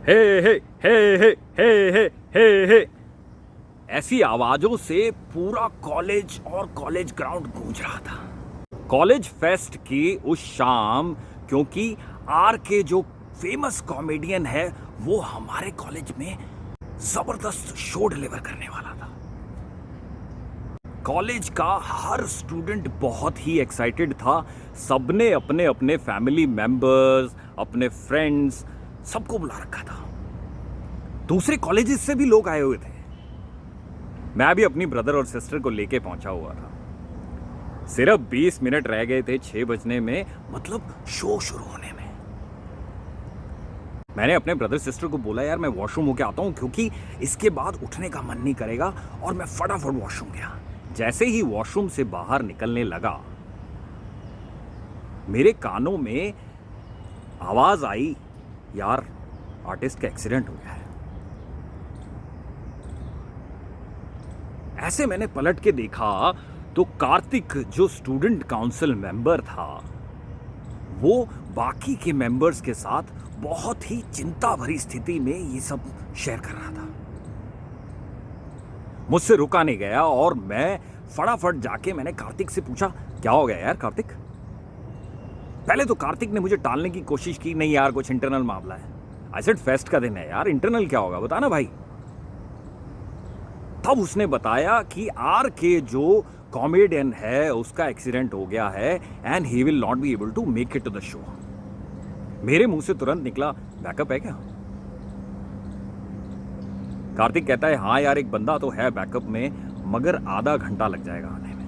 हे हे हे हे हे हे हे हे। ऐसी आवाजों से पूरा कॉलेज और कॉलेज ग्राउंड गूंज रहा था। कॉलेज फेस्ट की उस शाम, क्योंकि आर के जो फेमस कॉमेडियन है वो हमारे कॉलेज में जबरदस्त शो डिलीवर करने वाला था। कॉलेज का हर स्टूडेंट बहुत ही एक्साइटेड था। सबने अपने अपने फैमिली मेंबर्स, अपने फ्रेंड्स, सबको बुला रखा था। दूसरे कॉलेजेस से भी लोग आए हुए थे। मैं भी अपनी ब्रदर और सिस्टर को लेके पहुंचा हुआ था। सिर्फ 20 मिनट रह गए थे 6 बजने में, मतलब शो शुरू होने में। मैंने अपने ब्रदर सिस्टर को बोला, यार मैं वॉशरूम होके आता हूं, क्योंकि इसके बाद उठने का मन नहीं करेगा। और मैं फटाफट वॉशरूम गया। जैसे ही वॉशरूम से बाहर निकलने लगा, मेरे कानों में आवाज आई, यार आर्टिस्ट का एक्सीडेंट हो गया है। ऐसे मैंने पलट के देखा तो कार्तिक, जो स्टूडेंट काउंसिल मेंबर था, वो बाकी के मेंबर्स के साथ बहुत ही चिंता भरी स्थिति में ये सब शेयर कर रहा था। मुझसे रुका नहीं गया और मैं फटाफट जाके मैंने कार्तिक से पूछा, क्या हो गया यार कार्तिक? पहले तो कार्तिक ने मुझे टालने की कोशिश की, नहीं यार कुछ इंटरनल मामला है। आई सेड फेस्ट का दिन है यार, इंटरनल क्या होगा, बता ना भाई। तब उसने बताया कि आर के जो कॉमेडियन है उसका एक्सीडेंट हो गया है and he will not be able to make it to the show. मेरे मुंह से तुरंत निकला, बैकअप है क्या? कार्तिक कहता है, हाँ यार एक बंदा तो है बैकअप में, मगर आधा घंटा लग जाएगा आने में।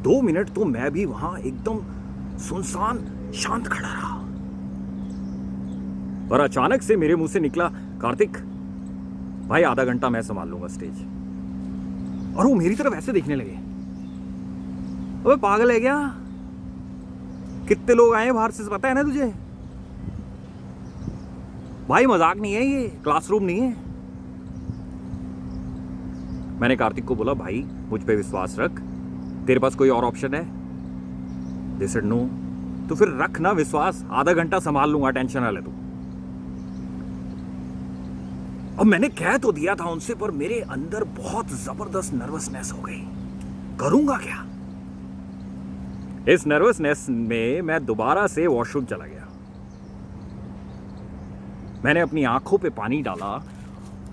2 मिनट तो मैं भी वहां एकदम सुनसान शांत खड़ा रहा। और अचानक से मेरे मुंह से निकला, कार्तिक भाई आधा घंटा मैं संभाल लूंगा स्टेज। और वो मेरी तरफ ऐसे देखने लगे, अबे पागल है क्या? कितने लोग आए बाहर से, पता है ना तुझे? भाई मजाक नहीं है, ये क्लासरूम नहीं है। मैंने कार्तिक को बोला, भाई मुझ पे विश्वास रख, तेरे पास कोई और ऑप्शन है? They said no. तो फिर रख ना विश्वास, आधा घंटा संभाल लूंगा, टेंशन ना ले तू। अब मैंने कह तो दिया था उनसे, पर मेरे अंदर बहुत जबरदस्त नर्वसनेस हो गई। करूंगा क्या? इस नर्वसनेस में मैं दोबारा से वॉशरूम चला गया। मैंने अपनी आंखों पे पानी डाला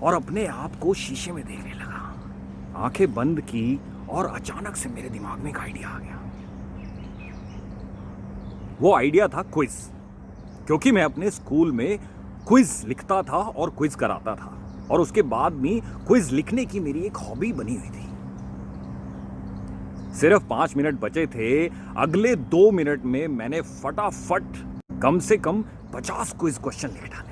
और अपने आप को शीशे में देखने लगा। आंखें बंद की और अचानक से मेरे दिमाग में एक आइडिया आ गया। वो आइडिया था क्विज, क्योंकि मैं अपने स्कूल में क्विज लिखता था और क्विज कराता था, और उसके बाद भी क्विज लिखने की मेरी एक हॉबी बनी हुई थी। सिर्फ 5 मिनट बचे थे। अगले 2 मिनट में मैंने फटाफट कम से कम 50 क्विज क्वेश्चन लिख डाले।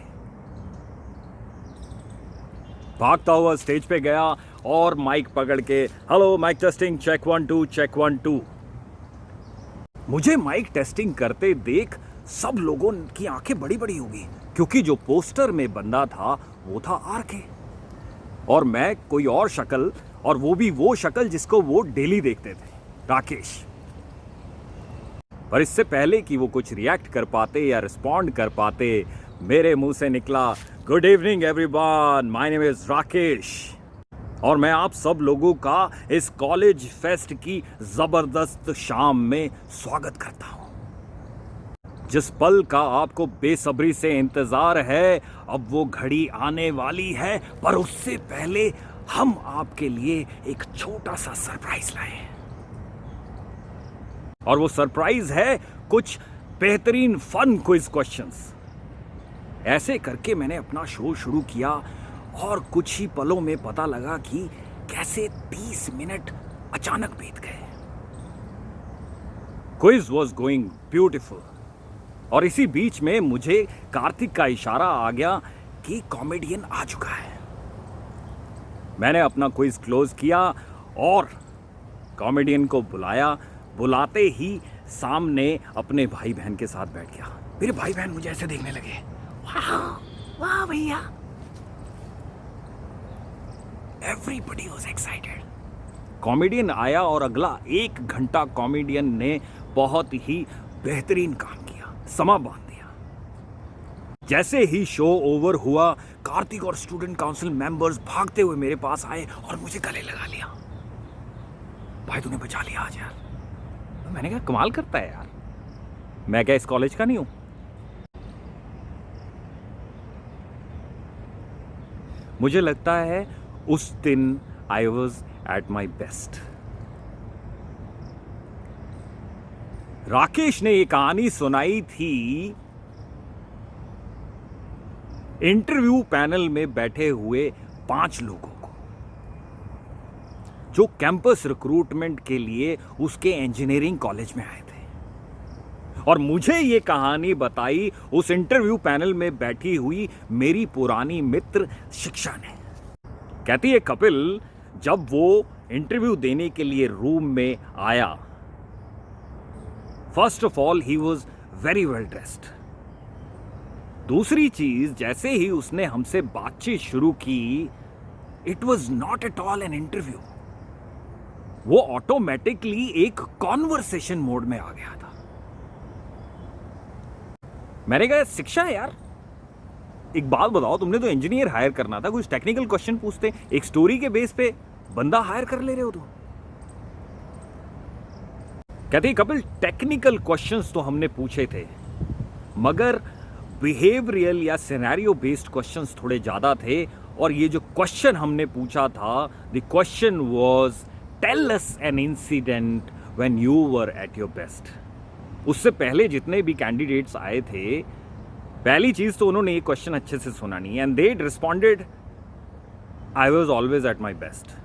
भागता हुआ स्टेज पे गया और माइक पकड़ के, hello mike testing, check 1 2 check 1 2। मुझे माइक टेस्टिंग करते देख सब लोगों की आंखें बड़ी बड़ी हो गई, क्योंकि जो पोस्टर में बंदा था वो था आर के, और मैं कोई और शक्ल, और वो भी वो शक्ल जिसको वो डेली देखते थे, राकेश। पर इससे पहले कि वो कुछ रिएक्ट कर पाते या रिस्पॉन्ड कर पाते, मेरे मुंह से निकला, good evening everyone, my name is Rakesh, और मैं आप सब लोगों का इस कॉलेज फेस्ट की जबरदस्त शाम में स्वागत करता हूं। जिस पल का आपको बेसब्री से इंतजार है, अब वो घड़ी आने वाली है, पर उससे पहले हम आपके लिए एक छोटा सा सरप्राइज लाए हैं। और वो सरप्राइज है कुछ बेहतरीन फन क्विज क्वेश्चंस। ऐसे करके मैंने अपना शो शुरू किया और कुछ ही पलों में पता लगा कि कैसे 30 मिनट अचानक बीत गए। क्विज वॉज गोइंग ब्यूटिफुल, और इसी बीच में मुझे कार्तिक का इशारा आ गया कि कॉमेडियन आ चुका है। मैंने अपना क्विज क्लोज किया और कॉमेडियन को बुलाया। बुलाते ही सामने अपने भाई बहन के साथ बैठ गया। मेरे भाई बहन मुझे ऐसे देखने लगे, वाह वाह भैया। Everybody was excited. कॉमेडियन आया और अगला 1 घंटा कॉमेडियन ने बहुत ही बेहतरीन काम किया, समा बांध दिया। जैसे ही शो ओवर हुआ, कार्तिक और स्टूडेंट काउंसिल मेंबर्स भागते हुए मेरे पास आए और मुझे गले लगा लिया। भाई तूने बचा लिया आज यार। तो मैंने कहा कमाल करता है यार, मैं क्या इस कॉलेज का नहीं हूं? मुझे लगता है उस दिन I was at my best. Rakesh ने ये कहानी सुनाई थी इंटरव्यू पैनल में बैठे हुए 5 लोगों को, जो कैंपस रिक्रूटमेंट के लिए उसके इंजीनियरिंग कॉलेज में आए थे। और मुझे ये कहानी बताई उस इंटरव्यू पैनल में बैठी हुई मेरी पुरानी मित्र शिक्षा ने। कहती है कपिल, जब वो इंटरव्यू देने के लिए रूम में आया, first of all he was very well dressed. दूसरी चीज, जैसे ही उसने हमसे बातचीत शुरू की, it was not at all an interview. वो ऑटोमेटिकली एक कॉन्वर्सेशन मोड में आ गया था। मैंने कहा शिक्षा यार, एक बात बताओ, तुमने तो इंजीनियर हायर करना था, कुछ टेक्निकल क्वेश्चन पूछते, एक स्टोरी के बेस पे बंदा हायर कर ले रहे हो तुम। कहते कपिल, टेक्निकल क्वेश्चंस तो हमने पूछे थे, मगर बिहेवियरल या सिनेरियो बेस्ड क्वेश्चंस थोड़े ज्यादा थे। और ये जो क्वेश्चन हमने पूछा था, the question was tell us an incident when you were at your best. उससे पहले जितने भी कैंडिडेट्स आए थे, पहली चीज तो उन्होंने ये क्वेश्चन अच्छे से सुना नहीं, and they responded I was always at my best.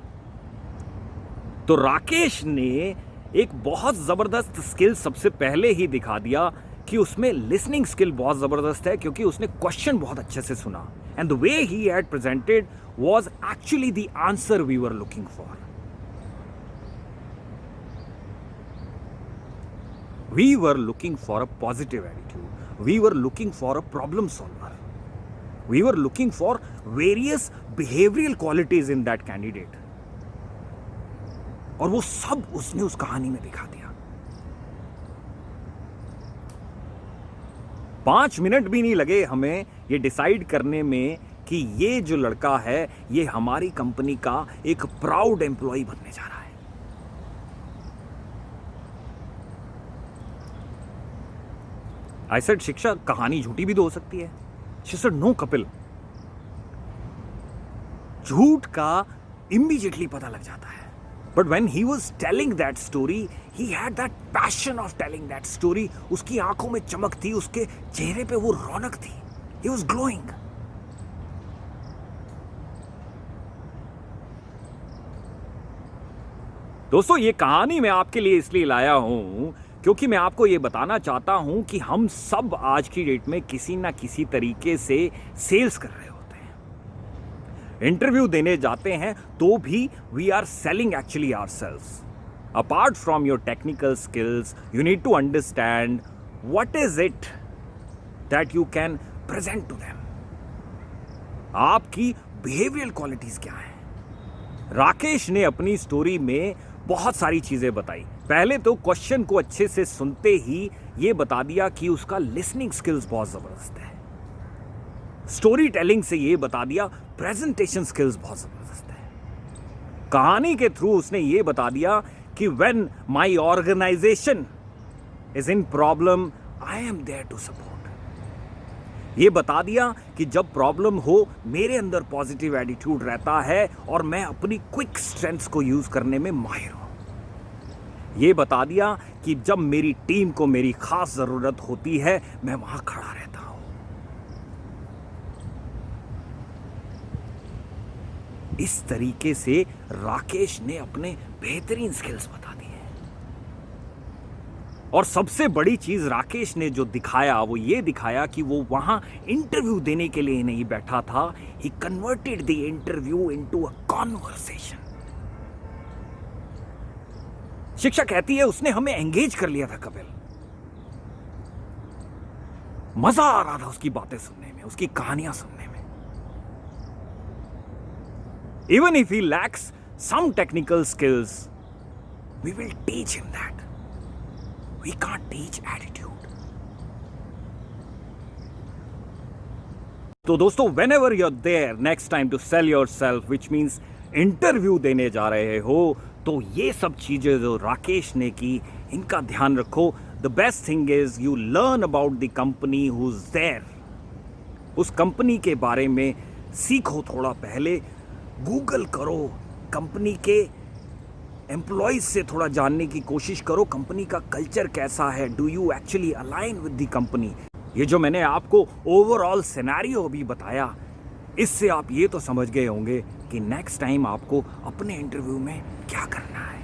तो राकेश ने एक बहुत जबरदस्त स्किल सबसे पहले ही दिखा दिया कि उसमें लिसनिंग स्किल बहुत जबरदस्त है, क्योंकि उसने क्वेश्चन बहुत अच्छे से सुना, and the way he had presented was actually the answer we were looking for. We were looking for a positive attitude, we were looking for a problem solver, we were looking for various behavioural qualities in that candidate, और वो सब उसने उस कहानी में दिखा दिया। 5 minute भी नहीं लगे हमें ये डिसाइड करने में कि ये जो लड़का है, ये हमारी कंपनी का एक प्राउड एम्प्लॉय बनने जा रहा है। आई सेड, शिक्षा, कहानी झूठी भी तो हो सकती है। शी सेड, नो कपिल, झूठ का इमीडिएटली पता लग जाता है, but when he was telling that story, he had that passion of telling that story. उसकी आंखों में चमक थी, उसके चेहरे पे वो रौनक थी, ही वाज ग्लोइंग। दोस्तों, ये कहानी मैं आपके लिए इसलिए लाया हूं क्योंकि मैं आपको ये बताना चाहता हूं कि हम सब आज की डेट में किसी ना किसी तरीके से सेल्स कर रहे होते हैं। इंटरव्यू देने जाते हैं तो भी we are selling actually ourselves. Apart from your technical skills, you need to understand what is it that you can present to them. आपकी बिहेवियरल क्वालिटीज क्या है। राकेश ने अपनी स्टोरी में बहुत सारी चीजें बताई। पहले तो क्वेश्चन को अच्छे से सुनते ही ये बता दिया कि उसका लिसनिंग स्किल्स बहुत जबरदस्त है। स्टोरी टेलिंग से ये बता दिया प्रेजेंटेशन स्किल्स बहुत जबरदस्त है। कहानी के थ्रू उसने ये बता दिया कि when my organisation is in problem, I am there to support. ये बता दिया कि जब प्रॉब्लम हो, मेरे अंदर पॉजिटिव एटीट्यूड रहता है और मैं अपनी क्विक स्ट्रेंथ्स को यूज करने में माहिर हूं। ये बता दिया कि जब मेरी टीम को मेरी खास जरूरत होती है, मैं वहां खड़ा रहता हूं। इस तरीके से राकेश ने अपने बेहतरीन स्किल्स बता दिए। और सबसे बड़ी चीज राकेश ने जो दिखाया, वो ये दिखाया कि वो वहां इंटरव्यू देने के लिए नहीं बैठा था। He converted the interview into a conversation. शिक्षा कहती है उसने हमें एंगेज कर लिया था कपिल। मजा आ रहा था उसकी बातें सुनने में, उसकी कहानियां सुनने में। Even if he lacks some technical skills, we will teach him that. We can't teach attitude. तो दोस्तों whenever you're there next time to sell yourself which means interview देने जा रहे हो तो ये सब चीज़ें जो राकेश ने की इनका ध्यान रखो. The best thing is you learn about the company who is there. उस कंपनी के बारे में सीखो थोड़ा पहले. गूगल करो, कंपनी के एम्प्लॉयज से थोड़ा जानने की कोशिश करो कंपनी का कल्चर कैसा है. Do you actually align with the company. ये जो मैंने आपको ओवरऑल सिनेरियो अभी बताया इससे आप ये तो समझ गए होंगे कि नेक्स्ट टाइम आपको अपने इंटरव्यू में क्या करना है.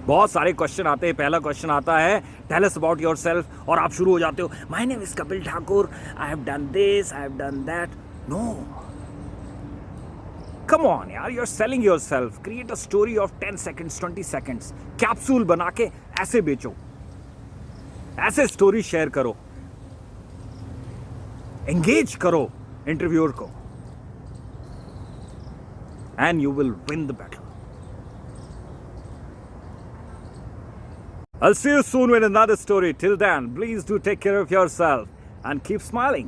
बहुत सारे क्वेश्चन आते हैं. पहला क्वेश्चन आता है टेल अस अबाउट योरसेल्फ और आप शुरू हो जाते हो my name is Kapil Thakur, I have done this, I have done that. No, come on यार, you are selling yourself. Create a story of 10 seconds, 20 seconds, capsule बना के ऐसे बेचो, ऐसे स्टोरी शेयर करो, एंगेज करो इंटरव्यूअर को, and you will win the battle. I'll see you soon with another story. Till then, please do take care of yourself and keep smiling.